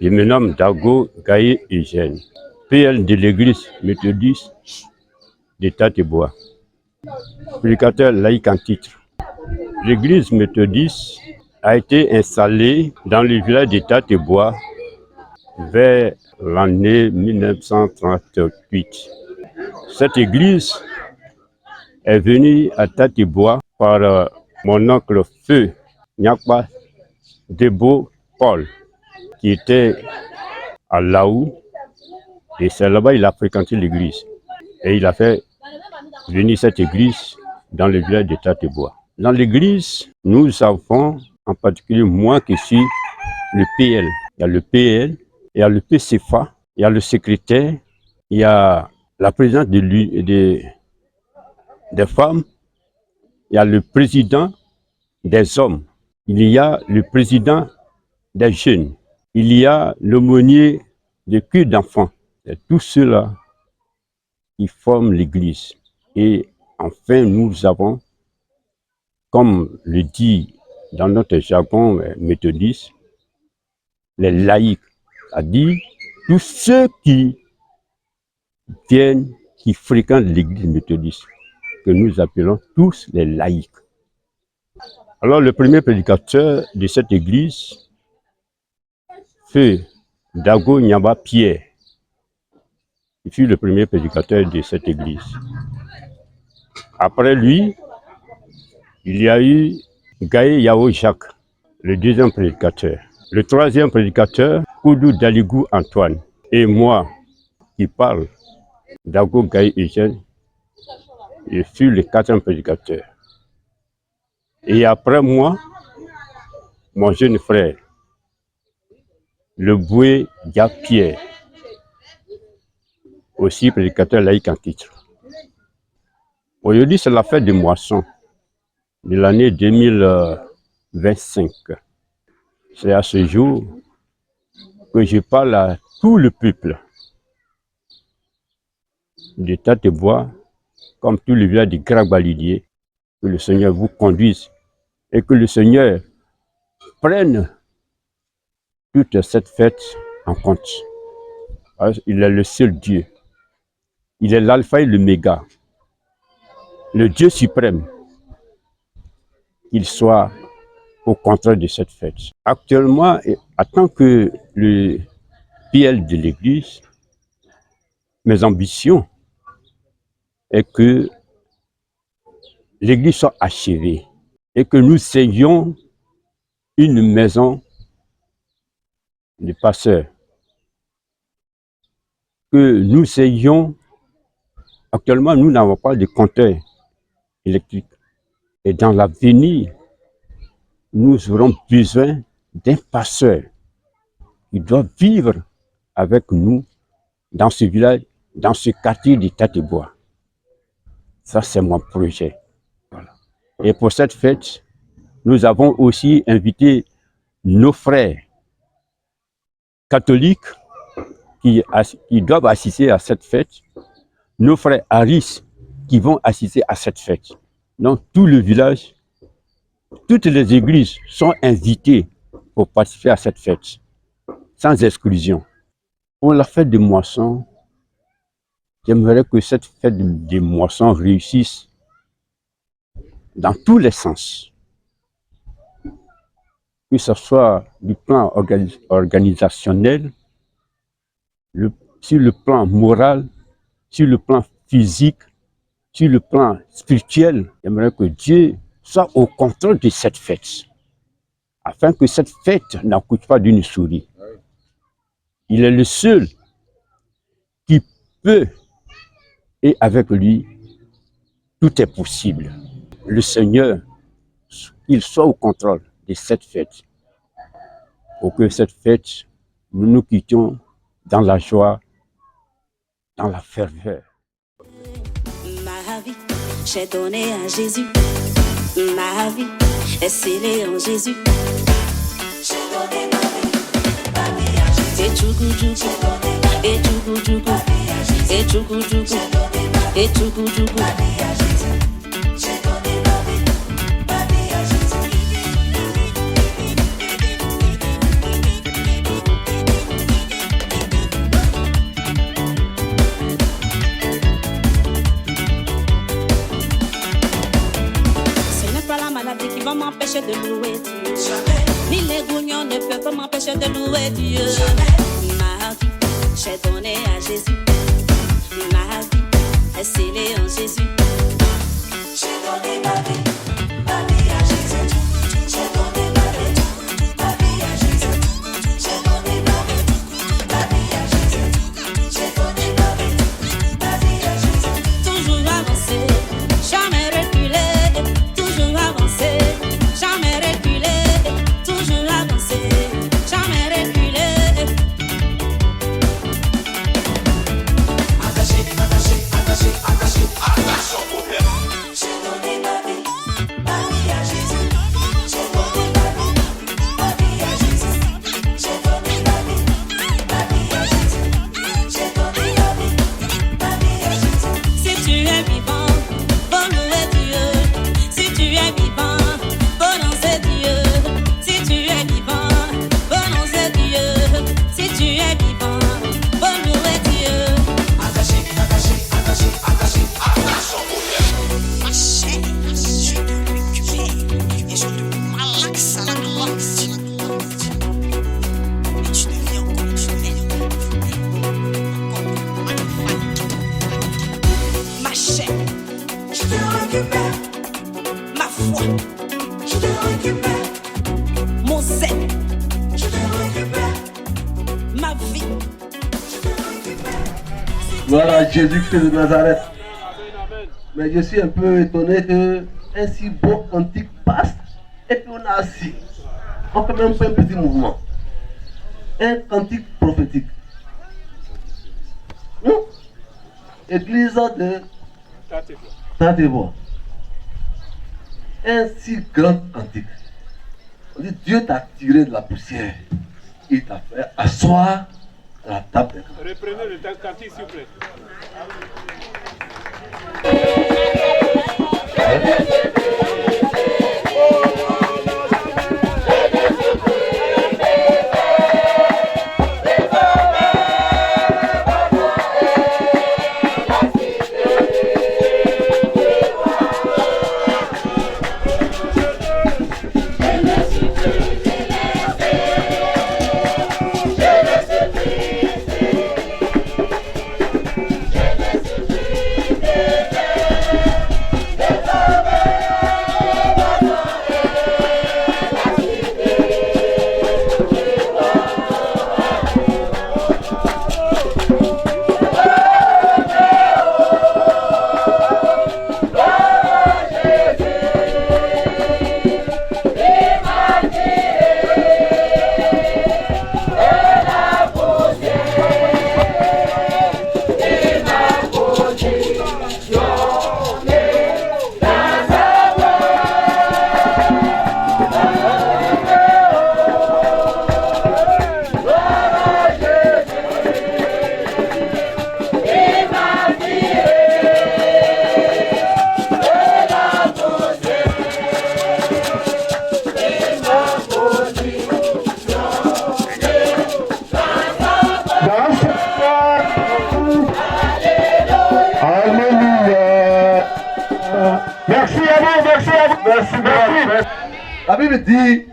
Je me nomme Dago Gaye Eugène, PL de l'église méthodiste de Tatebois, prédicateur laïque en titre. L'église méthodiste a été installée dans le village de Tatebois vers l'année 1938. Cette église est venue à Tatebois par mon oncle Feu Nyakba Debo Paul, qui était à Laou, et c'est là-bas qu'il a fréquenté l'église. Et il a fait venir cette église dans le village de Tatebois. Dans l'église, nous avons, en particulier moi qui suis le PL. Il y a le PL, il y a le PCFA, il y a le secrétaire, il y a la présidente des femmes, il y a le président des hommes, il y a le président des jeunes, il y a l'aumônier de culte d'enfants. C'est tout cela qui forment l'église. Et enfin, nous avons, comme le dit dans notre jargon méthodiste, les laïcs, c'est-à-dire tous ceux qui viennent, qui fréquentent l'église méthodiste, que nous appelons tous les laïcs. Alors, le premier prédicateur de cette église, Feu Dago Nyaba Pierre, il fut le premier prédicateur de cette église. Après lui, il y a eu Gaye Yao Jacques, le deuxième prédicateur. Le troisième prédicateur, Koudou Daligou Antoine. Et moi, qui parle, Dago Gaye Eugène, je fus le quatrième prédicateur. Et après moi, mon jeune frère, le Boué Dia Pierre, aussi prédicateur laïque en titre. Aujourd'hui, c'est la fête de moisson de l'année 2025. C'est à ce jour que je parle à tout le peuple de Tatebois, comme tout le village de Grabalidier, que le Seigneur vous conduise et que le Seigneur prenne toute cette fête en compte. Il est le seul Dieu. Il est l'alpha et l'oméga, le Dieu suprême. Qu'il soit au contraire de cette fête. Actuellement, en tant que le PL de l'Église, mes ambitions est que l'Église soit achevée et que nous ayons une maison de pasteurs, que nous ayons, actuellement nous n'avons pas de compteur électrique et dans l'avenir, nous aurons besoin d'un pasteur qui doit vivre avec nous dans ce village, dans ce quartier de Tatebois. Ça, c'est mon projet. Voilà. Et pour cette fête, nous avons aussi invité nos frères catholiques qui doivent assister à cette fête, nos frères Harris qui vont assister à cette fête. Donc, tout le village, toutes les églises sont invitées pour participer à cette fête, sans exclusion. Pour la fête de moisson, j'aimerais que cette fête de moisson réussisse dans tous les sens. Que ce soit du plan organisationnel, sur le plan moral, sur le plan physique, sur le plan spirituel. J'aimerais que Dieu soit au contrôle de cette fête. afin que cette fête n'accouche pas d'une souris. Il est le seul qui peut, et avec lui, tout est possible. Le Seigneur, qu'il soit au contrôle de cette fête, pour que cette fête, nous nous quittions dans la joie, dans la ferveur. Ma vie, j'ai donné à Jésus. Ma vie est scellée en Jésus. J'ai donné ma vie à Jésus. Et tchoukou tchoukou, et tchoukou tchoukou, et tchoukou tchoukou, et tchoukou tchoukou. J'ai donné ma vie à Jésus. Qui va m'empêcher de louer Dieu. Jamais. Ni les gougnons ne peuvent pas m'empêcher de louer Dieu. Jamais. Ma vie, j'ai donné à Jésus. Ma vie est scellée en Jésus. J'ai donné ma vie à Jésus. J'ai donné ma vie à Jésus. J'ai donné ma vie à Jésus. J'ai donné ma vie à Jésus. Toujours avancer, jamais reculer. Toujours avancer, jamais reculer. Toujours avancer, jamais reculer. Attaché, attaché, attaché, attaché, attaché au problème. J'ai donné ma vie à Jésus. J'ai donné ma vie à Jésus. J'ai donné ma vie à Jésus. J'ai donné ma vie à Jésus. Si tu es vivant, faut louer Dieu. Si tu es vivant, faut danser Dieu. Si tu es vivant, faut danser Dieu. Si tu es vivant, faut louer Dieu. Attaché, attaché, attaché, attaché, attaché au problème. Ma chair, je te récupère et je te malaxe à la relaxe. Et tu deviens encore ma chair, je te récupère. Ma foi, je te récupère. Mon zèle, je te récupère. Ma vie, je te récupère. Gloire à Jésus-Christ de Nazareth. Mais je suis un peu étonné que un si beau cantique passe et puis on a assis. On fait même pas un petit mouvement. Un cantique prophétique. Église de Tatebois. Un si grand cantique. On dit Dieu t'a tiré de la poussière. Il t'a fait asseoir à la table des grands. Reprenez le cantique s'il vous plaît. La Bible dit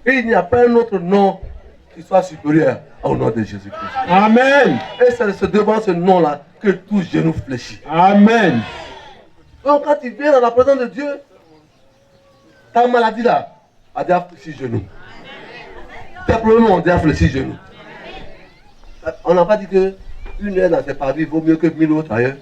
qu'il n'y a pas un autre nom qui soit supérieur au nom de Jésus-Christ. Amen. Et c'est devant ce nom-là que tout genou fléchit. Amen. Donc quand tu viens dans la présence de Dieu, ta maladie là, à dire 6 genoux. Simplement, on dit à 6 genoux. On n'a pas dit que une heure dans ses parvis vaut mieux que 1000 autres ailleurs.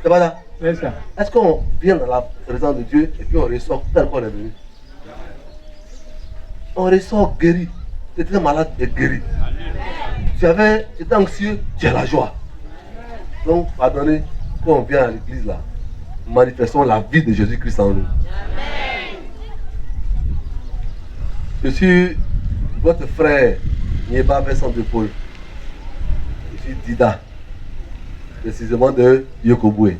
C'est pas ça? C'est ça. Est-ce qu'on vient dans la présence de Dieu et puis on ressort tel qu'on est venu? On ressort guéri. Tu étais malade et guéri. Tu étais anxieux, tu as la joie. Donc, pardonnez, quand on vient à l'église là, manifestons la vie de Jésus-Christ en nous. Je suis votre frère, Nieba Vincent de Paul. Je suis Dida, précisément de Yokoboué.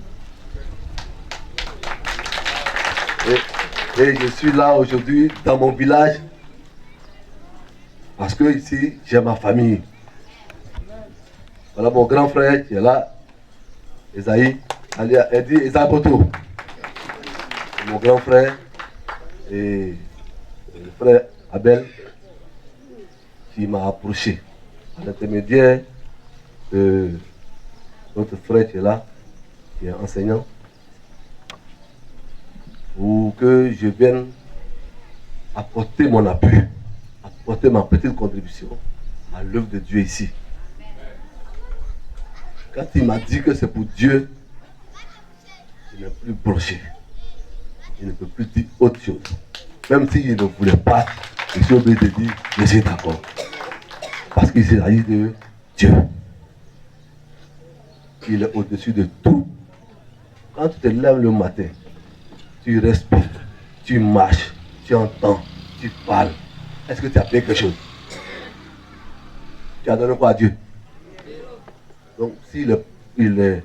Et je suis là aujourd'hui dans mon village parce que ici j'ai ma famille. Voilà mon grand frère qui est là, Esaïe, Edi Ezaboto. Mon grand frère et le frère Abel qui m'a approché à l'intermédiaire de notre frère qui est là, qui est enseignant, pour que je vienne apporter mon appui, apporter ma petite contribution à l'œuvre de Dieu ici. Quand il m'a dit que c'est pour Dieu, je n'ai plus broché. Je ne peux plus dire autre chose. Même s'il ne voulait pas, je suis obligé de dire, je suis d'accord. Parce qu'il s'agit de Dieu. Il est au-dessus de tout. Quand tu te lèves le matin, tu respires, tu marches, tu entends, tu parles. Est-ce que tu as fait quelque chose? Tu as donné quoi à Dieu? Donc, s'il est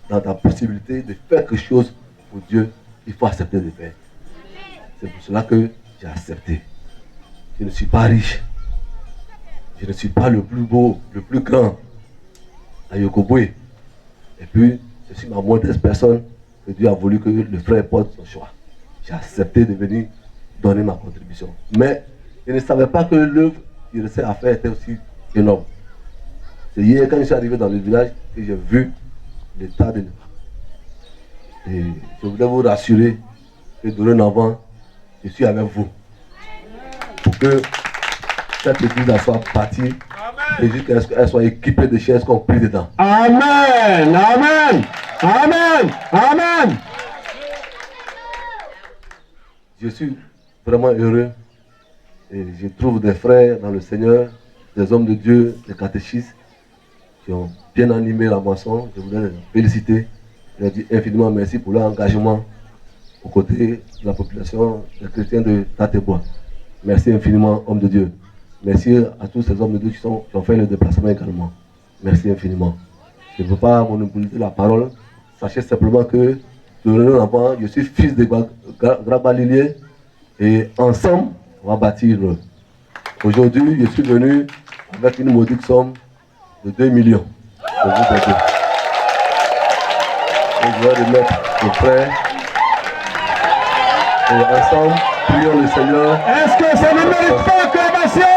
dans ta possibilité de faire quelque chose pour Dieu, il faut accepter de faire. C'est pour cela que j'ai accepté. Je ne suis pas riche. Je ne suis pas le plus beau, le plus grand à Yokoboué. Et puis, je suis ma modeste personne que Dieu a voulu que le frère porte son choix. J'ai accepté de venir donner ma contribution. Mais je ne savais pas que l'œuvre qu'il restait à faire était aussi énorme. C'est hier, quand je suis arrivé dans le village, que j'ai vu l'état de l'œuvre. Et je voulais vous rassurer que dorénavant, je suis avec vous. Pour que cette église soit bâtie et jusqu'à ce qu'elle soit équipée de chaises qu'on prie dedans. Amen. Amen. Amen. Amen. Je suis vraiment heureux et je trouve des frères dans le Seigneur, des hommes de Dieu, des catéchistes qui ont bien animé la moisson. Je voudrais les féliciter. Je leur dis infiniment merci pour leur engagement aux côtés de la population des chrétiens de Tatebois. Merci infiniment, hommes de Dieu. Merci à tous ces hommes de Dieu qui ont fait le déplacement également. Merci infiniment. Je ne veux pas monopoliser la parole. Sachez simplement que dorénavant, je suis fils de Grabalilier et ensemble, on va bâtir. Aujourd'hui, je suis venu avec une modique somme de 2 millions. Pour vous aider. Je vais remettre aux frères. Et ensemble, prions le Seigneur. Est-ce que ça ne mérite pas acclamation?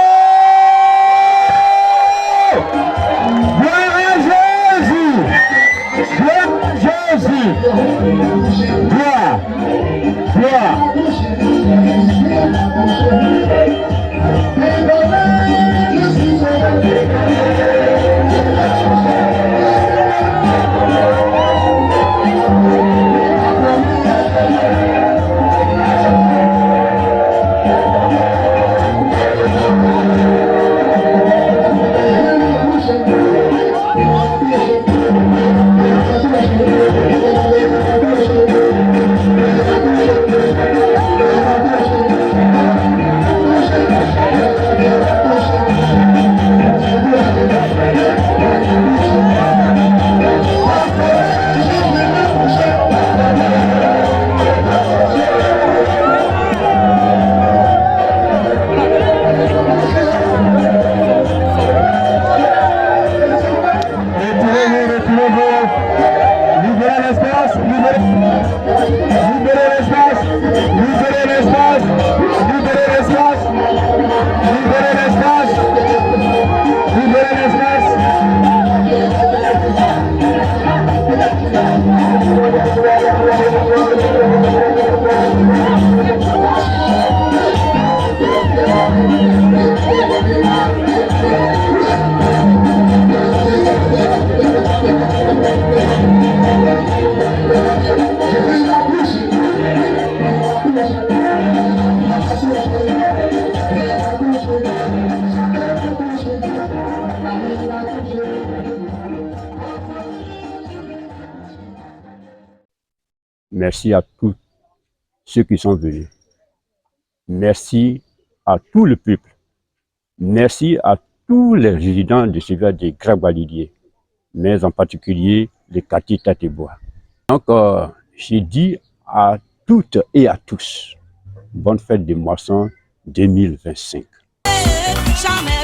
Gloire à Jésus! Gloire à Jésus! Gloire! Gloire! Merci à tous ceux qui sont venus. Merci à tout le peuple. Merci à tous les résidents de ce village des Grabalidiers, mais en particulier les quartiers Tatebois. Donc, j'ai dit à toutes et à tous, bonne fête de moisson 2025. Jamais